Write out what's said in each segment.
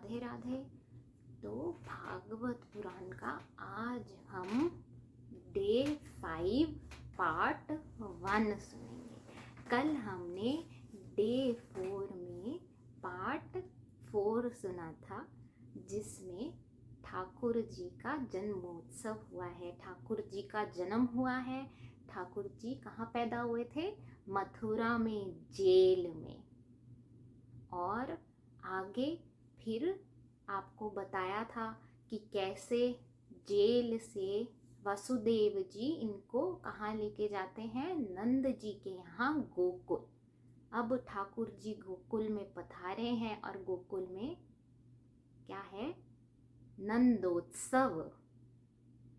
राधे राधे। तो भागवत पुराण का आज हम डे 5 पार्ट 1 सुनेंगे। कल हमने डे 4 में पार्ट 4 सुना था, जिसमें ठाकुर जी का जन्मोत्सव हुआ है, ठाकुर जी का जन्म हुआ है। ठाकुर जी कहाँ पैदा हुए थे? मथुरा में, जेल में। और आगे फिर आपको बताया था कि कैसे जेल से वसुदेव जी इनको कहाँ लेके जाते हैं? नंद जी के यहाँ गोकुल। अब ठाकुर जी गोकुल में पधारे हैं और गोकुल में क्या है? नंदोत्सव।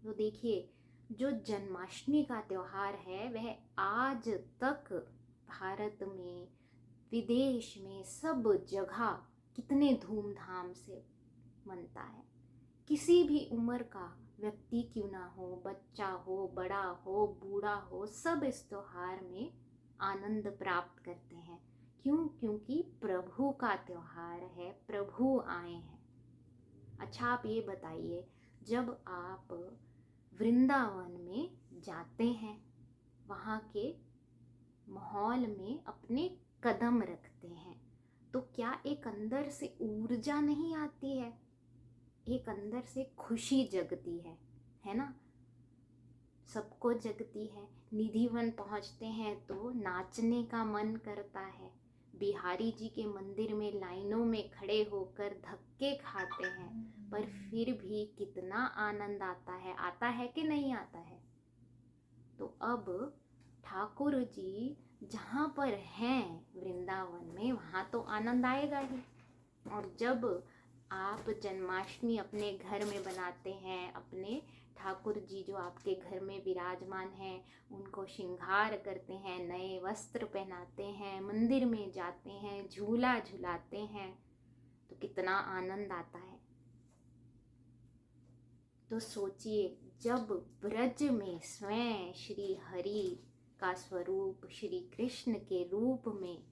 तो देखिए, जो जन्माष्टमी का त्योहार है वह आज तक भारत में, विदेश में, सब जगह कितने धूमधाम से मनता है। किसी भी उम्र का व्यक्ति क्यों ना हो, बच्चा हो, बड़ा हो, बूढ़ा हो, सब इस त्योहार में आनंद प्राप्त करते हैं। क्यों? क्योंकि प्रभु का त्योहार है, प्रभु आए हैं। अच्छा, आप ये बताइए, जब आप वृंदावन में जाते हैं, वहाँ के माहौल में अपने कदम रखते हैं, तो क्या एक अंदर से ऊर्जा नहीं आती है? एक अंदर से खुशी जगती है ना? सबको जगती है। निधिवन पहुंचते हैं तो नाचने का मन करता है। बिहारी जी के मंदिर में लाइनों में खड़े होकर धक्के खाते हैं, पर फिर भी कितना आनंद आता है कि नहीं आता है? तो अब ठाकुर जी जहाँ पर हैं वृंदावन में, वहाँ तो आनंद आएगा ही। और जब आप जन्माष्टमी अपने घर में बनाते हैं, अपने ठाकुर जी जो आपके घर में विराजमान हैं उनको श्रृंगार करते हैं, नए वस्त्र पहनाते हैं, मंदिर में जाते हैं, झूला झुलाते हैं, तो कितना आनंद आता है। तो सोचिए, जब ब्रज में स्वयं श्री हरि का स्वरूप श्री कृष्ण के रूप में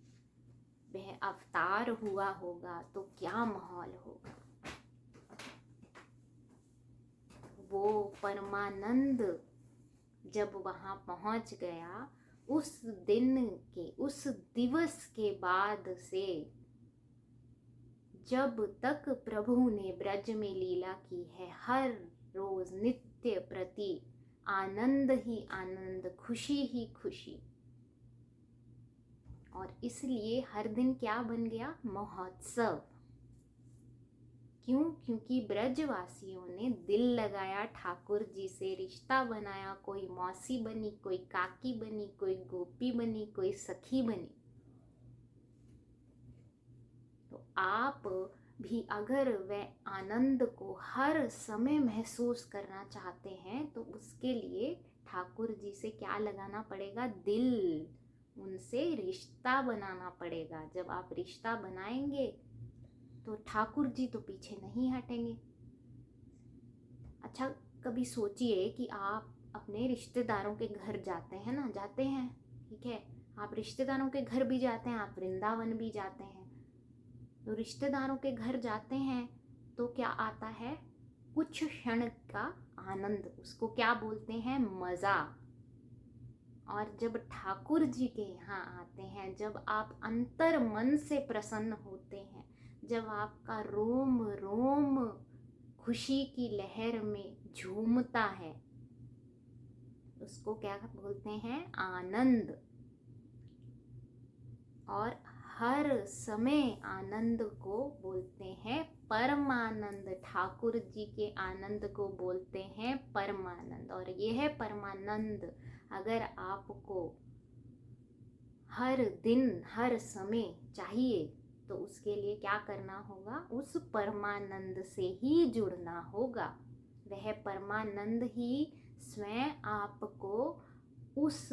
वह अवतार हुआ होगा तो क्या माहौल होगा। वो परमानंद जब वहाँ पहुँच गया, उस दिन के, उस दिवस के बाद से जब तक प्रभु ने ब्रज में लीला की है, हर रोज नित्य प्रति आनंद ही आनंद, खुशी ही खुशी। और इसलिए हर दिन क्या बन गया? महोत्सव। क्यों? क्योंकि ब्रजवासियों ने दिल लगाया, ठाकुर जी से रिश्ता बनाया। कोई मौसी बनी, कोई काकी बनी, कोई गोपी बनी, कोई सखी बनी। तो आप भी अगर वह आनंद को हर समय महसूस करना चाहते हैं तो उसके लिए ठाकुर जी से क्या लगाना पड़ेगा? दिल, उनसे रिश्ता बनाना पड़ेगा। जब आप रिश्ता बनाएंगे तो ठाकुर जी तो पीछे नहीं हटेंगे। अच्छा, कभी सोचिए कि आप अपने रिश्तेदारों के घर जाते हैं ना, जाते हैं, ठीक है, आप रिश्तेदारों के घर भी जाते हैं, आप वृंदावन भी जाते हैं। तो रिश्तेदारों के घर जाते हैं तो क्या आता है? कुछ क्षण का आनंद, उसको क्या बोलते हैं? मजा। और जब ठाकुर जी के यहाँ आते हैं, जब आप अंतर मन से प्रसन्न होते हैं, जब आपका रोम रोम खुशी की लहर में झूमता है, उसको क्या बोलते हैं? आनंद। और हर समय आनंद को बोलते हैं परमानंद। ठाकुर जी के आनंद को बोलते हैं परमानंद। और यह परमानंद अगर आपको हर दिन, हर समय चाहिए तो उसके लिए क्या करना होगा? उस परमानंद से ही जुड़ना होगा। वह परमानंद ही स्वयं आपको उस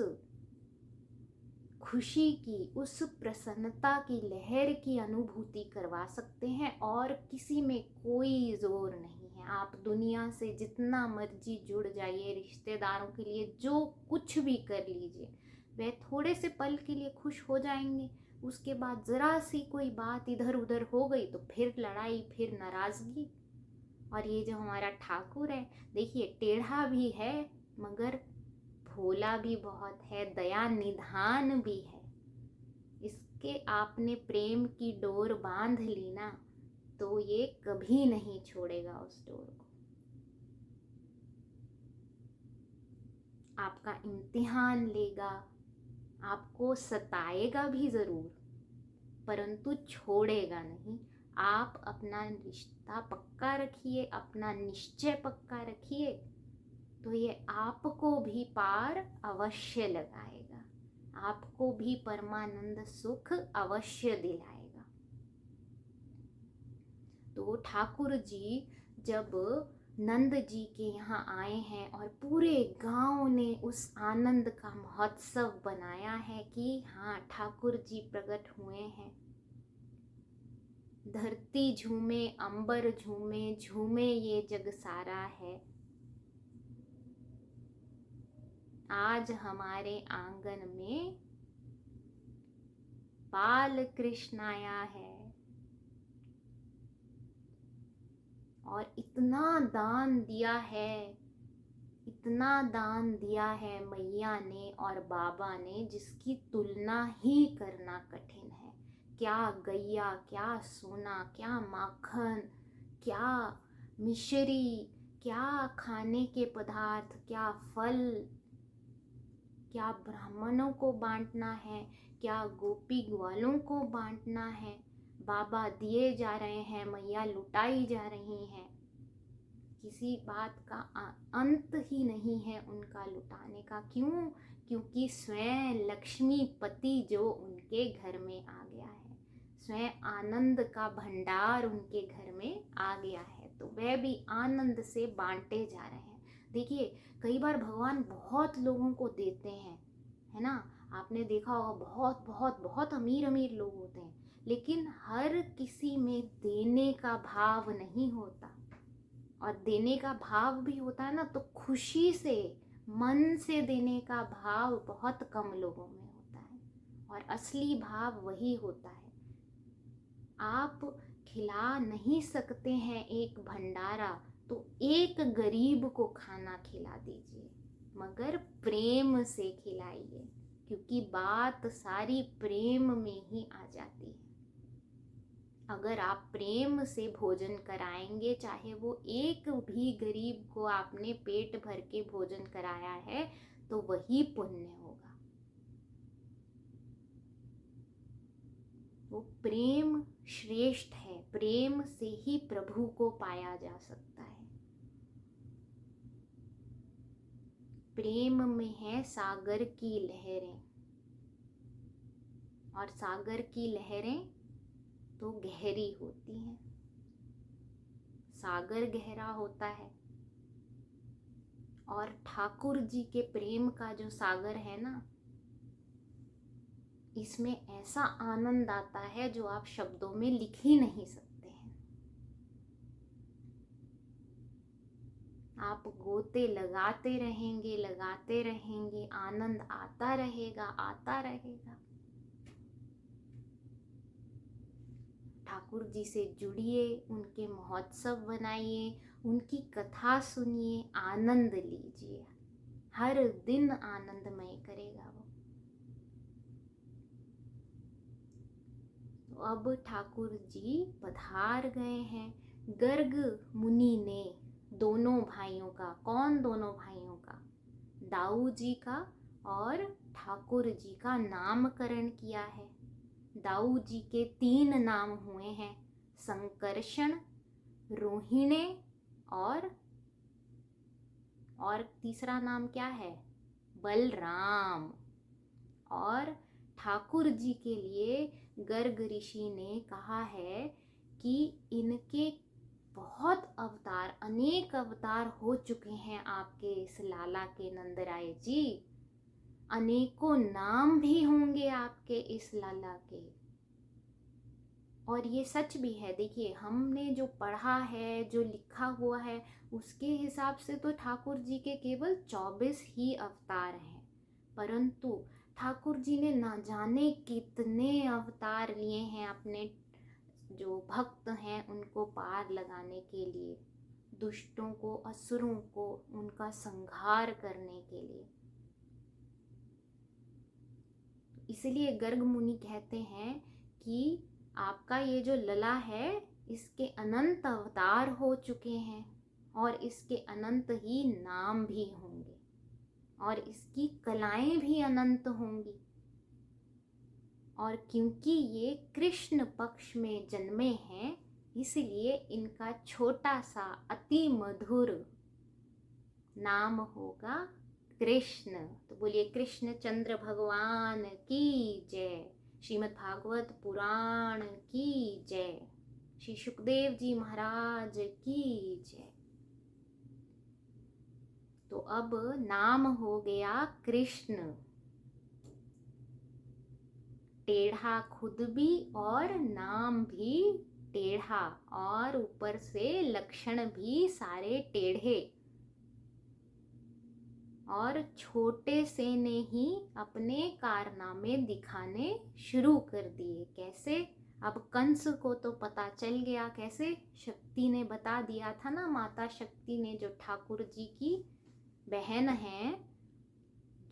खुशी की, उस प्रसन्नता की लहर की अनुभूति करवा सकते हैं। और किसी में कोई जोर नहीं है। आप दुनिया से जितना मर्जी जुड़ जाइए, रिश्तेदारों के लिए जो कुछ भी कर लीजिए, वे थोड़े से पल के लिए खुश हो जाएंगे, उसके बाद ज़रा सी कोई बात इधर उधर हो गई तो फिर लड़ाई, फिर नाराज़गी। और ये जो हमारा ठाकुर है, देखिए टेढ़ा भी है मगर भोला भी बहुत है, दया निधान भी है। इसके आपने प्रेम की डोर बांध ली ना, तो ये कभी नहीं छोड़ेगा उस डोर को। आपका इम्तिहान लेगा, आपको सताएगा भी ज़रूर, परंतु छोड़ेगा नहीं। आप अपना रिश्ता पक्का रखिए, अपना निश्चय पक्का रखिए, तो ये आपको भी पार अवश्य लगाएगा, आपको भी परमानंद सुख अवश्य दिलाएगा। तो ठाकुर जी जब नंद जी के यहाँ आए हैं और पूरे गांव ने उस आनंद का महोत्सव बनाया है कि हाँ ठाकुर जी प्रकट हुए हैं। धरती झूमे, अंबर झूमे, झूमे ये जग सारा है। आज हमारे आंगन में बाल कृष्ण आया है और इतना दान दिया है, इतना दान दिया है मैया ने और बाबा ने, जिसकी तुलना ही करना कठिन है। क्या गैया, क्या सोना, क्या माखन, क्या मिश्री, क्या खाने के पदार्थ, क्या फल, क्या ब्राह्मणों को बांटना है, क्या गोपी ग्वालों को बांटना है। बाबा दिए जा रहे हैं, मैया लुटाई जा रही हैं। किसी बात का अंत ही नहीं है उनका लुटाने का। क्यों? क्योंकि स्वयं लक्ष्मीपति जो उनके घर में आ गया है, स्वयं आनंद का भंडार उनके घर में आ गया है, तो वह भी आनंद से बांटे जा रहे हैं। देखिए कई बार भगवान बहुत लोगों को देते हैं, है ना। आपने देखा होगा बहुत बहुत बहुत अमीर अमीर लोग होते हैं, लेकिन हर किसी में देने का भाव नहीं होता। और देने का भाव भी होता है ना, तो खुशी से, मन से देने का भाव बहुत कम लोगों में होता है, और असली भाव वही होता है। आप खिला नहीं सकते हैं एक भंडारा, तो एक गरीब को खाना खिला दीजिए, मगर प्रेम से खिलाइए, क्योंकि बात सारी प्रेम में ही आ जाती है। अगर आप प्रेम से भोजन कराएंगे, चाहे वो एक भी गरीब को आपने पेट भर के भोजन कराया है, तो वही पुण्य होगा। वो प्रेम श्रेष्ठ है, प्रेम से ही प्रभु को पाया जा सकता है। प्रेम में है सागर की लहरें, और सागर की लहरें तो गहरी होती हैं। सागर गहरा होता है, और ठाकुर जी के प्रेम का जो सागर है ना, इसमें ऐसा आनंद आता है जो आप शब्दों में लिख ही नहीं सकते हैं। आप गोते लगाते रहेंगे, आनंद आता रहेगा। ठाकुर जी से जुड़िए, उनके महोत्सव बनाइए, उनकी कथा सुनिए, आनंद लीजिए। हर दिन आनंदमय करेगा वो। तो अब ठाकुर जी पधार गए हैं। गर्ग मुनि ने दोनों भाइयों का, कौन दोनों भाइयों का? दाऊ जी का और ठाकुर जी का नामकरण किया है। दाऊ जी के 3 नाम हुए हैं, संकर्षण, रोहिणे और तीसरा नाम क्या है? बलराम। और ठाकुर जी के लिए गर्ग ऋषि ने कहा है कि इनके बहुत अवतार, अनेक अवतार हो चुके हैं आपके इस लाला के, नंदराय जी। अनेकों नाम भी होंगे आपके इस लाला के। और ये सच भी है। देखिए हमने जो पढ़ा है, जो लिखा हुआ है, उसके हिसाब से तो ठाकुर जी के केवल 24 ही अवतार हैं, परंतु ठाकुर जी ने ना जाने कितने अवतार लिए हैं अपने जो भक्त हैं उनको पार लगाने के लिए, दुष्टों को, असुरों को, उनका संहार करने के लिए। इसलिए गर्ग मुनि कहते हैं कि आपका ये जो लला है इसके अनंत अवतार हो चुके हैं और इसके अनंत ही नाम भी होंगे और इसकी कलाएं भी अनंत होंगी। और क्योंकि ये कृष्ण पक्ष में जन्मे हैं इसलिए इनका छोटा सा अति मधुर नाम होगा कृष्ण। तो बोलिए कृष्ण चंद्र भगवान की जय, श्रीमद् भागवत पुराण की जय, श्री सुखदेव जी महाराज की जय। तो अब नाम हो गया कृष्ण, टेढ़ा खुद भी और नाम भी टेढ़ा और ऊपर से लक्षण भी सारे टेढ़े। और छोटे से ने ही अपने कारनामे दिखाने शुरू कर दिए। कैसे? अब कंस को तो पता चल गया, कैसे? शक्ति ने बता दिया था ना, माता शक्ति ने, जो ठाकुर जी की बहन है,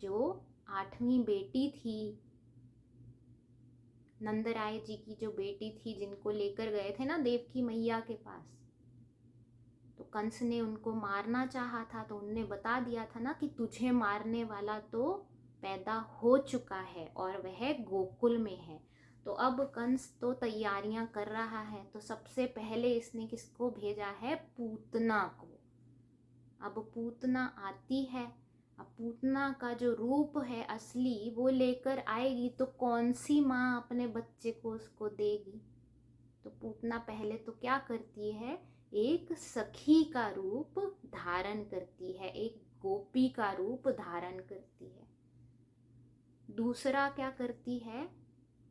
जो 8वीं बेटी थी, नंदराय जी की जो बेटी थी, जिनको लेकर गए थे ना देवकी मैया के पास, तो कंस ने उनको मारना चाहा था, तो उनने बता दिया था ना कि तुझे मारने वाला तो पैदा हो चुका है और वह गोकुल में है। तो अब कंस तो तैयारियां कर रहा है, तो सबसे पहले इसने किसको भेजा है? पूतना को। अब पूतना आती है, अब पूतना का जो रूप है असली वो लेकर आएगी, तो कौन सी माँ अपने बच्चे को उसको देगी? तो पूतना पहले तो क्या करती है? एक सखी का रूप धारण करती है, एक गोपी का रूप धारण करती है। दूसरा क्या करती है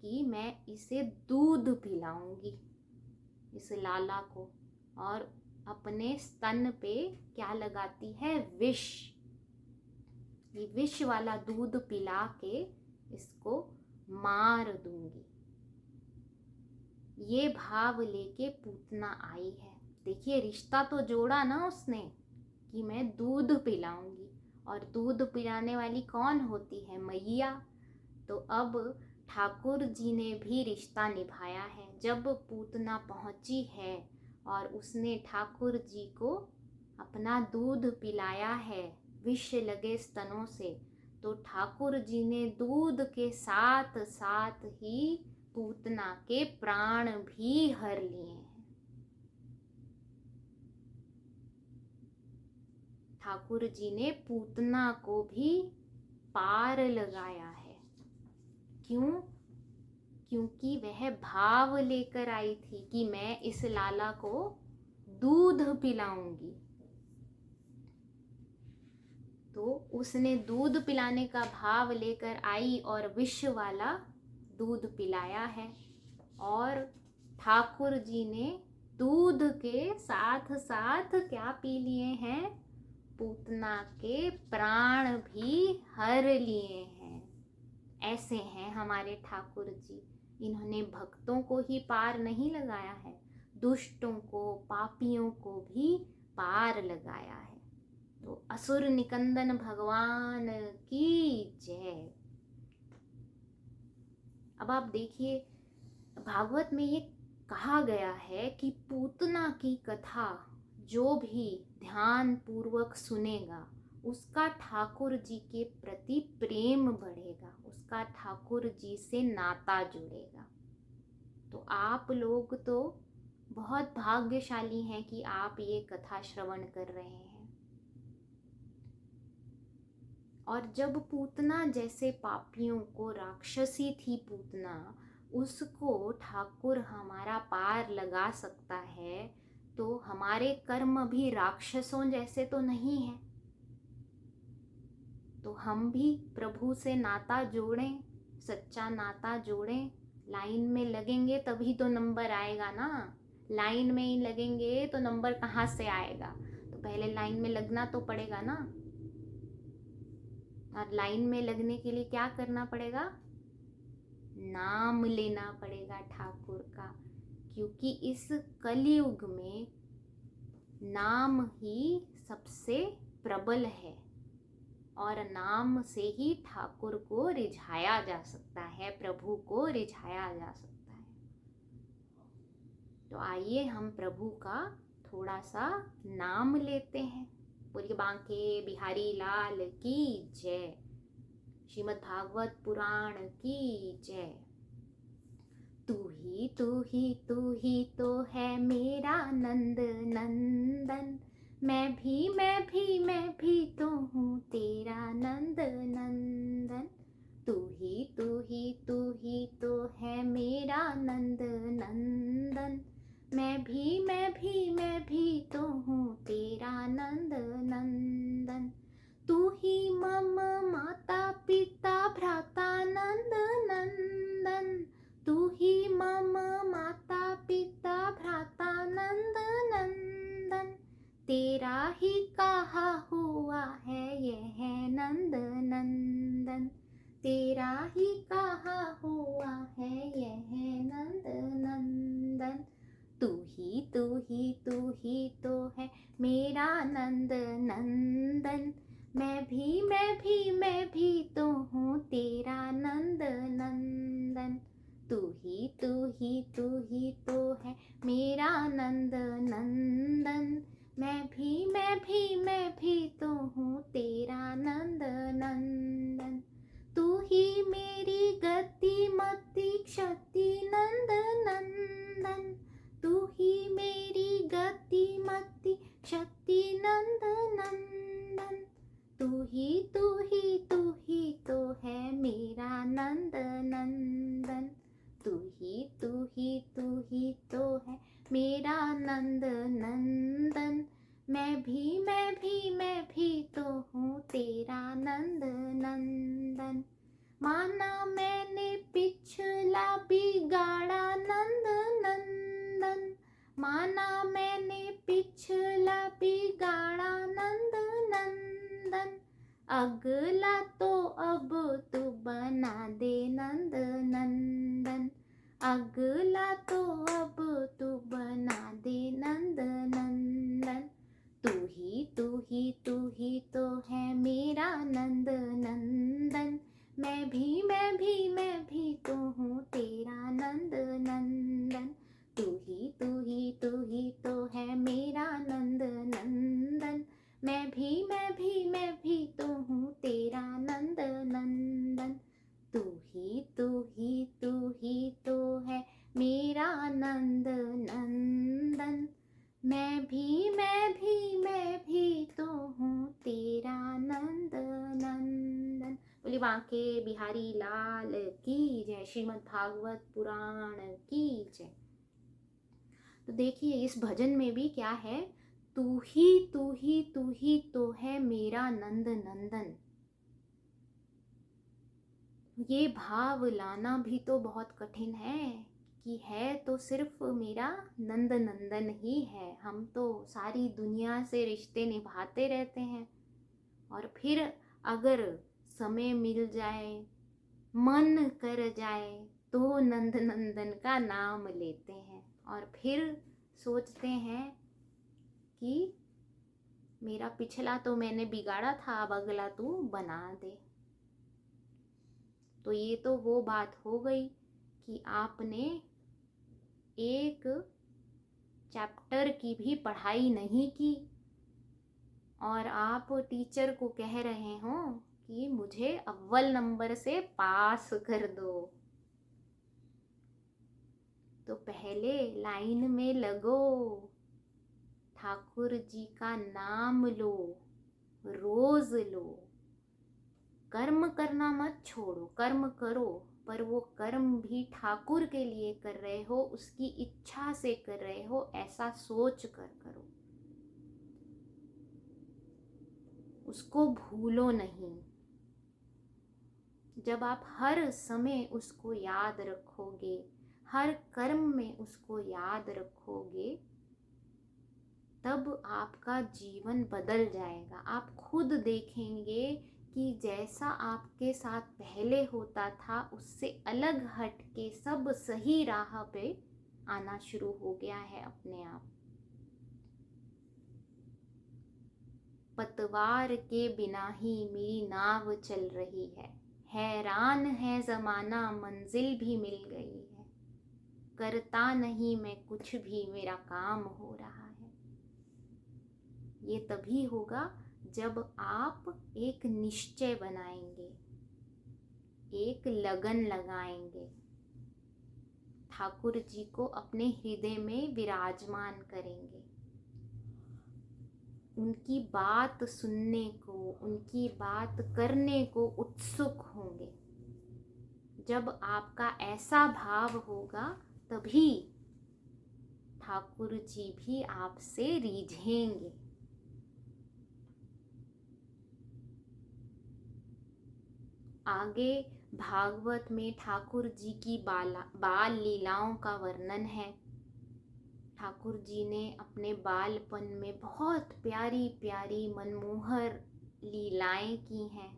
कि मैं इसे दूध पिलाऊंगी, इस लाला को, और अपने स्तन पे क्या लगाती है? विष। ये विष वाला दूध पिला के इसको मार दूंगी। ये भाव लेके पूतना आई है। देखिए रिश्ता तो जोड़ा ना उसने कि मैं दूध पिलाऊंगी, और दूध पिलाने वाली कौन होती है? मैया। तो अब ठाकुर जी ने भी रिश्ता निभाया है। जब पूतना पहुंची है और उसने ठाकुर जी को अपना दूध पिलाया है विष लगे स्तनों से, तो ठाकुर जी ने दूध के साथ साथ ही पूतना के प्राण भी हर लिए हैं। ठाकुर जी ने पूतना को भी पार लगाया है। क्यों? क्योंकि वह भाव लेकर आई थी कि मैं इस लाला को दूध पिलाऊंगी। तो उसने दूध पिलाने का भाव लेकर आई और विष वाला दूध पिलाया है, और ठाकुर जी ने दूध के साथ साथ क्या पी लिए हैं? पूतना के प्राण भी हर लिए हैं। ऐसे हैं हमारे ठाकुर जी। इन्होंने भक्तों को ही पार नहीं लगाया है, दुष्टों को, पापियों को भी पार लगाया है। तो असुर निकंदन भगवान की जय। अब आप देखिए भागवत में ये कहा गया है कि पूतना की कथा जो भी ध्यान पूर्वक सुनेगा उसका ठाकुर जी के प्रति प्रेम बढ़ेगा, उसका ठाकुर जी से नाता जुड़ेगा। तो आप लोग तो बहुत भाग्यशाली हैं कि आप ये कथा श्रवण कर रहे हैं। और जब पूतना जैसे पापियों को, राक्षसी थी पूतना, उसको ठाकुर हमारा पार लगा सकता है, तो हमारे कर्म भी राक्षसों जैसे तो नहीं है। तो हम भी प्रभु से नाता जोड़ें, सच्चा नाता जोड़ें। लाइन में लगेंगे तभी तो नंबर आएगा ना। लाइन में ही लगेंगे तो नंबर कहाँ से आएगा? तो पहले लाइन में लगना तो पड़ेगा ना। और लाइन में लगने के लिए क्या करना पड़ेगा? नाम लेना पड़ेगा ठाकुर का, क्योंकि इस कलयुग में नाम ही सबसे प्रबल है और नाम से ही ठाकुर को रिझाया जा सकता है, प्रभु को रिझाया जा सकता है। तो आइए हम प्रभु का थोड़ा सा नाम लेते हैं। बोलिए बांके बिहारी लाल की जय, श्रीमद् भागवत पुराण की जय। तू ही तू ही तू ही तो है मेरा नंद नंदन, मैं भी तो हूँ तेरा नंद नंदन। तू ही तो है मेरा नंद नंदन, मैं भी तो हूँ तेरा नंद नंदन। तू ही मम माता पिता भ्राता नंद नंदन, तू ही मम माता पिता भ्राता नंद नंदन। तेरा ही कहा हुआ है यह नंद नंदन, तेरा ही कहा हुआ है यह नंद नंदन। तू ही तो है मेरा नंद नंदन, मैं भी तो हूँ तेरा नंद नंदन। तू ही तो है मेरा नंद नंदन, मैं भी तो हूँ तेरा नंद नंदन। तू ही मेरी गति मति क्षति नंद नंदन, तू ही मेरी गति मति क्षति नंद नंदन। तू ही तो है मेरा नंद नंदन, तू ही तो है मेरा नंद नंदन। मैं भी तो हूँ तेरा नंद नंदन। माना मैंने पिछला बिगाड़ा नंद नंदन, माना मैंने पिछला बिगाड़ा नंद नंदन। अगला तो अब तू बना दे नंद नंदन, अगला तो अब तू बना दे नंद नंदन। तू ही तो है मेरा नंद नंदन, मैं भी तो हूँ तेरा नंद नंदन। तू ही तो है मेरा नंद नंदन, मैं भी तो हूँ तेरा नंद नंदन। तू ही तो है मेरा नंद नंदन, मैं भी तो हूँ तेरा नंद नंदन। बोली बांके बिहारी लाल की जय, श्रीमद् भागवत पुराण की जय। तो देखिए इस भजन में भी क्या है, तू ही तो है मेरा नंद नंदन। ये भाव लाना भी तो बहुत कठिन है कि है तो सिर्फ मेरा नंद नंदन ही है। हम तो सारी दुनिया से रिश्ते निभाते रहते हैं और फिर अगर समय मिल जाए, मन कर जाए तो नंद नंदन का नाम लेते हैं और फिर सोचते हैं कि मेरा पिछला तो मैंने बिगाड़ा था, अब अगला तू बना दे। तो ये तो वो बात हो गई कि आपने एक चैप्टर की भी पढ़ाई नहीं की और आप टीचर को कह रहे हो कि मुझे अव्वल नंबर से पास कर दो। तो पहले लाइन में लगो, ठाकुर जी का नाम लो, रोज लो। कर्म करना मत छोड़ो, कर्म करो, पर वो कर्म भी ठाकुर के लिए कर रहे हो, उसकी इच्छा से कर रहे हो, ऐसा सोच कर करो। उसको भूलो नहीं। जब आप हर समय उसको याद रखोगे, हर कर्म में उसको याद रखोगे, तब आपका जीवन बदल जाएगा। आप खुद देखेंगे कि जैसा आपके साथ पहले होता था उससे अलग हट के सब सही राह पे आना शुरू हो गया है अपने आप। पतवार के बिना ही मेरी नाव चल रही है, हैरान है जमाना मंजिल भी मिल गई है, करता नहीं मैं कुछ भी मेरा काम हो रहा है। ये तभी होगा जब आप एक निश्चय बनाएंगे, एक लगन लगाएंगे, ठाकुर जी को अपने हृदय में विराजमान करेंगे, उनकी बात सुनने को, उनकी बात करने को उत्सुक होंगे। जब आपका ऐसा भाव होगा तभी ठाकुर जी भी आपसे रीझेंगे। आगे भागवत में ठाकुर जी की बाल लीलाओं का वर्णन है। ठाकुर जी ने अपने बालपन में बहुत प्यारी प्यारी मनमोहर लीलाएं की हैं।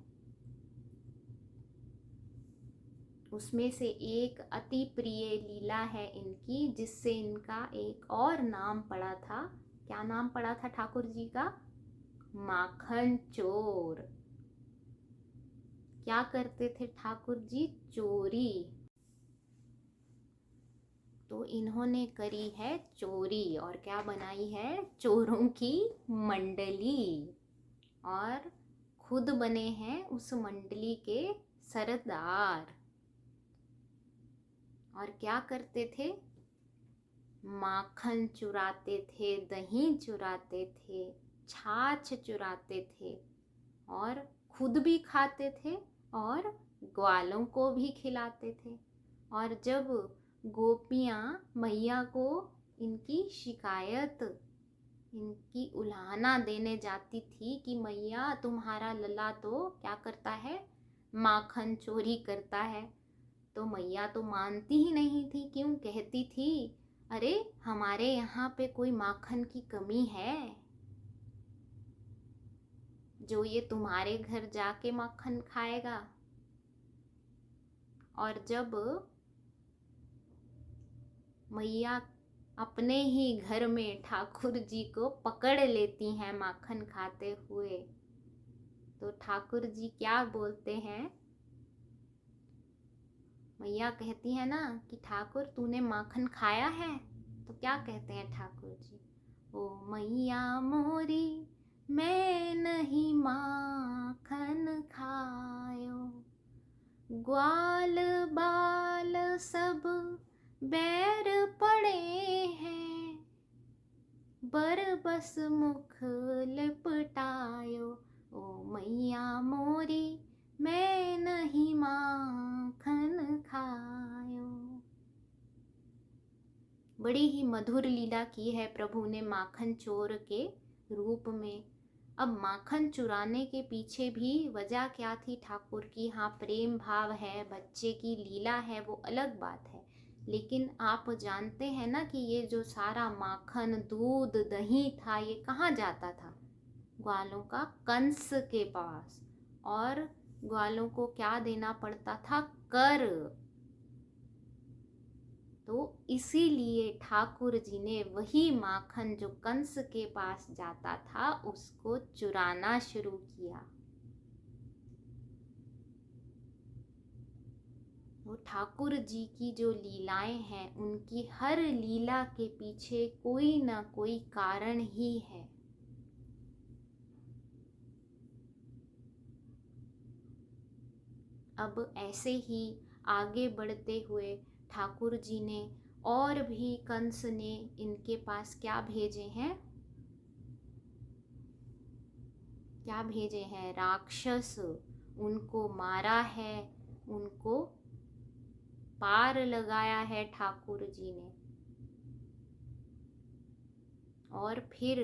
उसमें से एक अति प्रिय लीला है इनकी, जिससे इनका एक और नाम पड़ा था। क्या नाम पड़ा था ठाकुर जी का? माखन चोर। क्या करते थे ठाकुर जी? चोरी। तो इन्होंने करी है चोरी और क्या बनाई है? चोरों की मंडली, और खुद बने हैं उस मंडली के सरदार। और क्या करते थे? माखन चुराते थे, दही चुराते थे, छाछ चुराते थे, और खुद भी खाते थे और ग्वालों को भी खिलाते थे। और जब गोपियाँ मैया को इनकी शिकायत, इनकी उल्हाना देने जाती थी कि मैया तुम्हारा लला तो क्या करता है? माखन चोरी करता है, तो मैया तो मानती ही नहीं थी। क्यों? कहती थी, अरे हमारे यहाँ पे कोई माखन की कमी है जो ये तुम्हारे घर जाके माखन खाएगा? और जब मैया अपने ही घर में ठाकुर जी को पकड़ लेती हैं माखन खाते हुए, तो ठाकुर जी क्या बोलते हैं? मैया कहती है ना कि ठाकुर तूने माखन खाया है? तो क्या कहते हैं ठाकुर जी? ओ मैया मोरी मैं नहीं माखन खायो, ग्वाल बाल सब बैर पड़े हैं, बर बस मुख लिपटायो, ओ मैया मोरी मैं नहीं माखन खायो। बड़ी ही मधुर लीला की है प्रभु ने माखन चोर के रूप में। अब माखन चुराने के पीछे भी वजह क्या थी ठाकुर की? हाँ, प्रेम भाव है, बच्चे की लीला है, वो अलग बात है। लेकिन आप जानते हैं ना कि ये जो सारा माखन, दूध, दही था, ये कहाँ जाता था? ग्वालों का कंस के पास। और ग्वालों को क्या देना पड़ता था? कर। तो इसीलिए ठाकुर जी ने वही माखन जो कंस के पास जाता था उसको चुराना शुरू किया। तो ठाकुर जी की जो लीलाएं हैं, उनकी हर लीला के पीछे कोई ना कोई कारण ही है। अब ऐसे ही आगे बढ़ते हुए ठाकुर जी ने और भी, कंस ने इनके पास क्या भेजे हैं? क्या भेजे हैं? राक्षस। उनको मारा है, उनको पार लगाया है ठाकुर जी ने। और फिर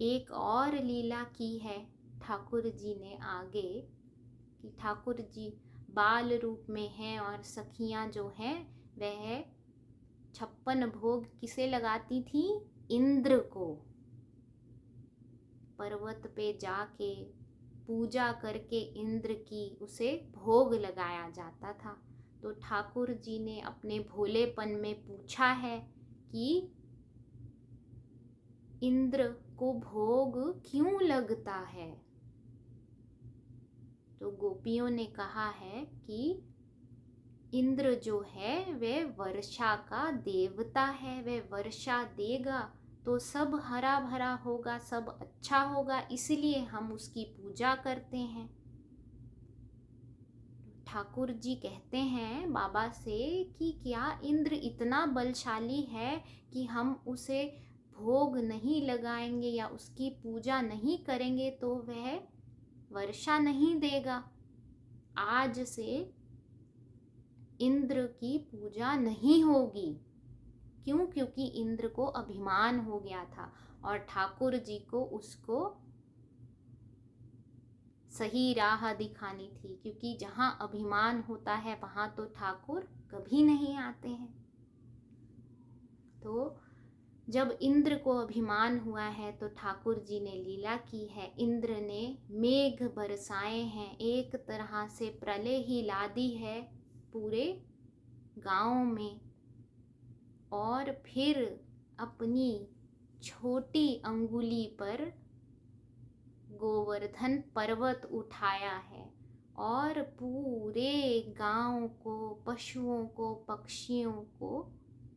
एक और लीला की है ठाकुर जी ने आगे, कि ठाकुर जी बाल रूप में हैं और सखियां जो हैं वह 56 भोग किसे लगाती थी? इंद्र को। पर्वत पे जाके पूजा करके इंद्र की उसे भोग लगाया जाता था। तो ठाकुर जी ने अपने भोलेपन में पूछा है कि इंद्र को भोग क्यों लगता है। तो गोपियों ने कहा है कि इंद्र जो है वह वर्षा का देवता है, वह वर्षा देगा तो सब हरा भरा होगा, सब अच्छा होगा, इसलिए हम उसकी पूजा करते हैं। ठाकुर जी कहते हैं बाबा से कि क्या इंद्र इतना बलशाली है कि हम उसे भोग नहीं लगाएंगे या उसकी पूजा नहीं करेंगे तो वह वर्षा नहीं देगा। आज से इंद्र की पूजा नहीं होगी। क्यों? क्योंकि इंद्र को अभिमान हो गया था और ठाकुर जी को उसको सही राह दिखानी थी, क्योंकि जहाँ अभिमान होता है वहाँ तो ठाकुर कभी नहीं आते हैं। तो जब इंद्र को अभिमान हुआ है तो ठाकुर जी ने लीला की है। इंद्र ने मेघ बरसाए हैं, एक तरह से प्रलय ही ला दी है पूरे गांव में, और फिर अपनी छोटी अंगुली पर गोवर्धन पर्वत उठाया है और पूरे गांव को, पशुओं को, पक्षियों को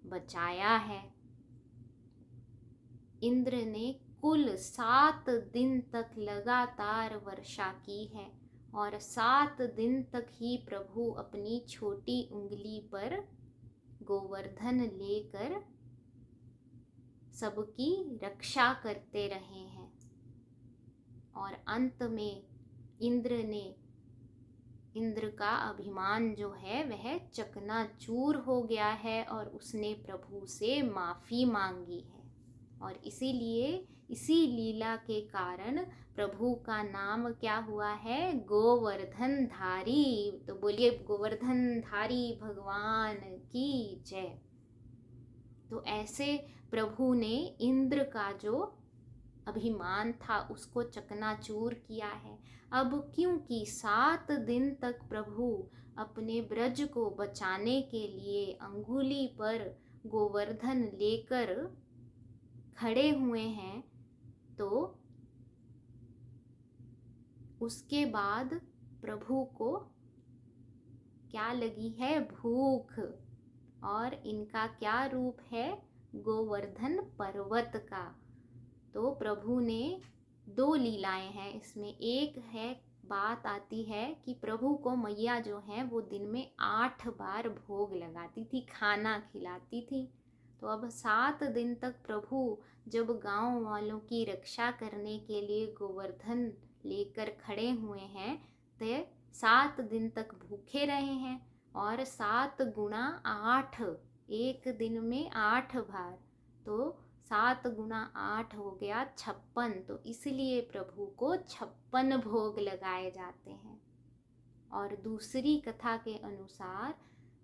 बचाया है। इंद्र ने कुल 7 दिन तक लगातार वर्षा की है और 7 दिन तक ही प्रभु अपनी छोटी उंगली पर गोवर्धन लेकर सबकी रक्षा करते रहे हैं। और अंत में इंद्र का अभिमान जो है वह चकनाचूर हो गया है और उसने प्रभु से माफी मांगी है। और इसीलिए इसी लीला के कारण प्रभु का नाम क्या हुआ है? गोवर्धन धारी। तो बोलिए गोवर्धन धारी भगवान की जय। तो ऐसे प्रभु ने इंद्र का जो अभिमान था उसको चकनाचूर किया है। अब क्योंकि 7 दिन तक प्रभु अपने ब्रज को बचाने के लिए अंगुली पर गोवर्धन लेकर खड़े हुए हैं, तो उसके बाद प्रभु को क्या लगी है? भूख। और इनका क्या रूप है? गोवर्धन पर्वत का। तो प्रभु ने 2 लीलाएं हैं इसमें। एक है, बात आती है कि प्रभु को मैया जो है वो दिन में 8 बार भोग लगाती थी, खाना खिलाती थी। तो अब 7 दिन तक प्रभु जब गांव वालों की रक्षा करने के लिए गोवर्धन लेकर खड़े हुए हैं, तो 7 दिन तक भूखे रहे हैं। और 7 गुणा 8, एक दिन में 8 बार, तो 7 गुणा 8 हो गया 56। तो इसलिए प्रभु को 56 भोग लगाए जाते हैं। और दूसरी कथा के अनुसार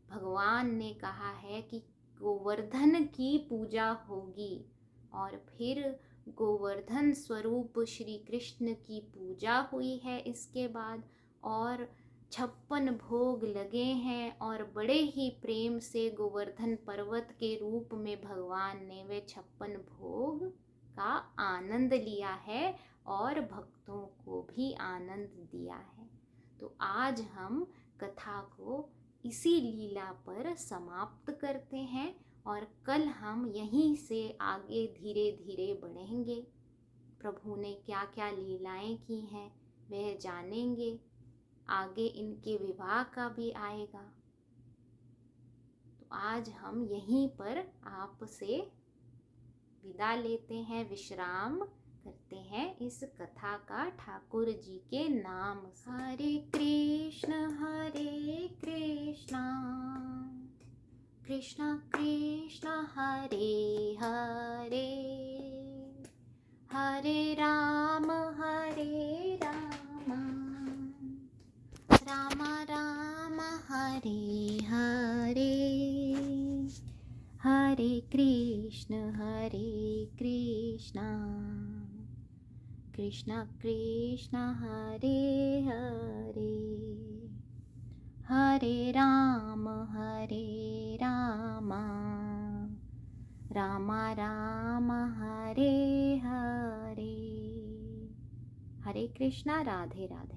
भगवान ने कहा है कि गोवर्धन की पूजा होगी और फिर गोवर्धन स्वरूप श्री कृष्ण की पूजा हुई है इसके बाद, और 56 भोग लगे हैं और बड़े ही प्रेम से गोवर्धन पर्वत के रूप में भगवान ने वे 56 भोग का आनंद लिया है और भक्तों को भी आनंद दिया है। तो आज हम कथा को इसी लीला पर समाप्त करते हैं और कल हम यहीं से आगे धीरे धीरे बढ़ेंगे। प्रभु ने क्या क्या लीलाएं की हैं वह जानेंगे। आगे इनके विवाह का भी आएगा। तो आज हम यहीं पर आपसे विदा लेते हैं, विश्राम करते हैं इस कथा का ठाकुर जी के नाम से। हरे कृष्ण कृष्ण कृष्ण हरे हरे, हरे राम राम राम हरे हरे, हरे कृष्ण कृष्णा कृष्णा हरे हरे, हरे राम राम राम हरे हरे। हरे कृष्णा, राधे राधे।